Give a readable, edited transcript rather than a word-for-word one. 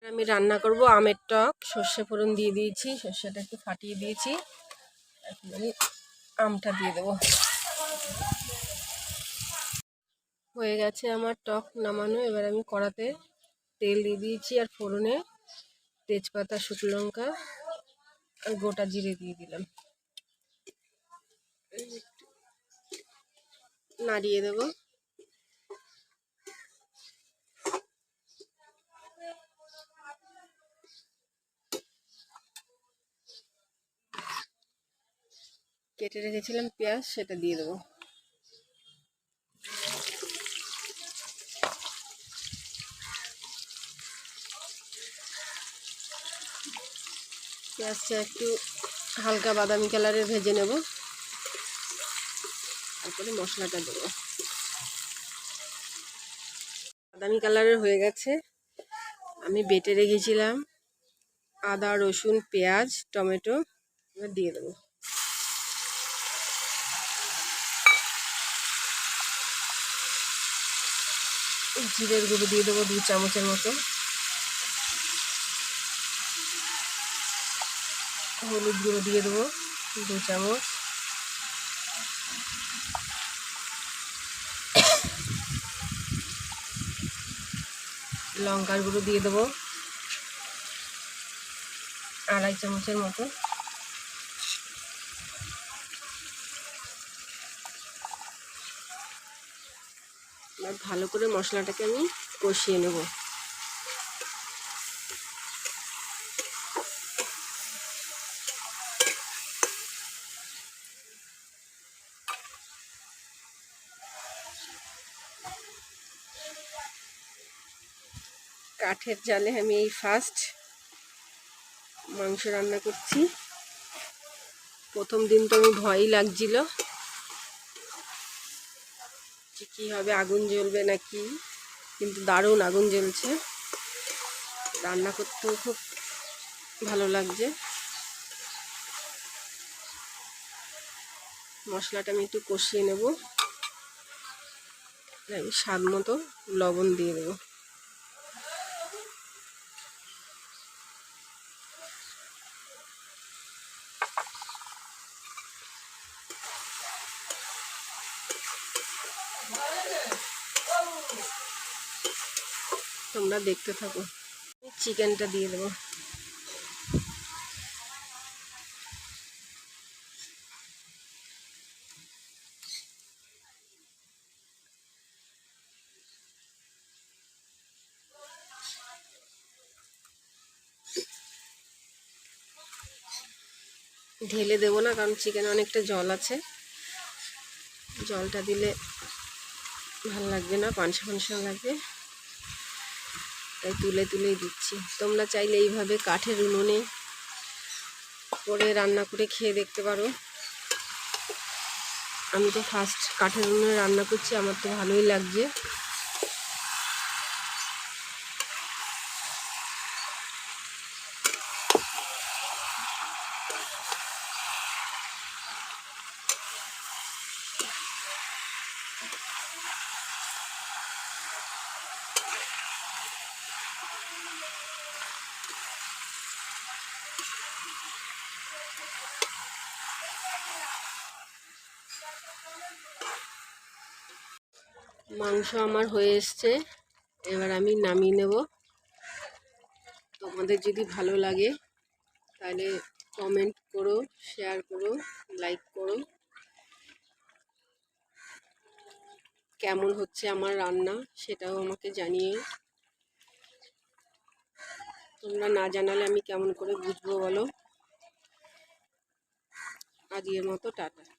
আমি রান্না করব আমের টক। সর্ষে ফোড়ন দিয়ে দিয়েছি, সর্ষেটা একটু ফাটিয়ে দিয়েছি। এখন আমি আমটা দিয়ে দেবো। হয়ে গেছে আমার টক নামানো। এবার আমি কড়াতে তেল দিয়ে দিয়েছি আর ফোড়নে তেজপাতা, শুকনো লঙ্কা আর গোটা জিরে দিয়ে দিলাম। নাড়িয়ে দেবো। কেটে রেখেছিলাম পেঁয়াজ, সেটা দিয়ে দেবো। পেঁয়াজটা একটু হালকা বাদামি কালারের ভেজে নেব, তারপরে মশলাটা দেবো। বাদামি কালারের হয়ে গেছে। আমি বেটে রেখেছিলাম আদা, রসুন, পেঁয়াজ, টমেটো, এবার দিয়ে দেবো। জিরের গুঁড়ো দিয়ে দেবো 2 চামচের মতো। হলুদ গুঁড়ো দিয়ে দেবো 2 চামচ। লঙ্কার গুঁড়ো দিয়ে দেবো 2.5 চামচের মতো। এবার ভালো করে মশলাটাকে আমি কষিয়ে নেব। কাঠের জালে আমি এই ফার্স্ট মাংস রান্না করছি। প্রথম দিন তো আমি ভয়ই লাগছিল যে কী হবে, আগুন জ্বলবে নাকি, কিন্তু দারুণ আগুন জ্বলছে। রান্না করতেও খুব ভালো লাগছে। মশলাটা আমি একটু কষিয়ে নেব। আমি স্বাদ মতো লবণ দিয়ে দেবো। তোমরা দেখতে থাকো। চিকেনটা দিয়ে দেবো। ঢেলে দেবো না, কারণ চিকেনে অনেকটা জল আছে। জলটা দিলে ভালো লাগবে না, পানসা পানসা লাগবে, তাই তুলে তুলেই দিচ্ছি। তোমরা চাইলে এইভাবে কাঠের উনুনে করে রান্না করে খেয়ে দেখতে পারো। আমি তো ফার্স্ট কাঠের উনুনে রান্না করছি, আমার তো ভালোই লাগছে। মাংস আমার হয়ে এসছে, এবার আমি নামিয়ে নেব। তোমাদের যদি ভালো লাগে তাহলে কমেন্ট করো, শেয়ার করো, লাইক করো। কেমন হচ্ছে আমার রান্না সেটাও আমাকে জানিও। তোমরা না জানালে আমি কেমন করে বুঝবো বলো। আজকের মতো টাটা।